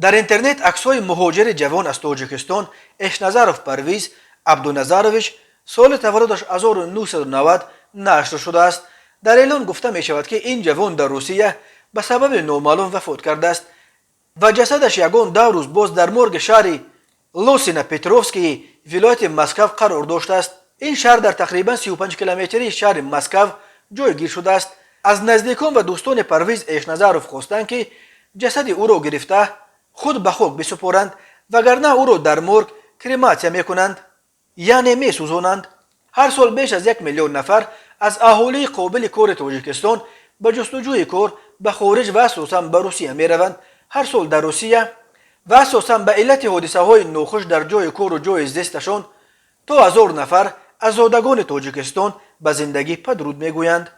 در اینترنت عکس‌های مهاجر جوان از تاجیکستان اشنظرов پرویز عبدونظرویچ سال تولدش 1990 نشر شده است. در اعلان گفته می شود که این جوان در روسیه به سبب نامعلوم وفات کرده است و جسدش یگان 2 روز باز در مرگ شهر لوسینا پتروفسکی ولایت مسکو قرار داشته است. این شهر در تقریبا 35 کیلومتری شهر مسکو جایگیر شده است. از نزدیکان و دوستان پرویز اشنظرov خواستند که جسد او را گرفته خود به خاک بسپارند وگرنه او را در مرگ کرماسیا میکنند، یعنی میسوزانند. هر سال بیش از 1 میلیون نفر از اهالی قابل کار تاجیکستان به جستجوی کار به خارج و اساساً به روسیه میروند. هر سال در روسیه و اساساً به علت حادثه های ناخوش در جای کار و جای زیستشان تا 1000 نفر از زادگان تاجیکستان به زندگی پدرود میگویند.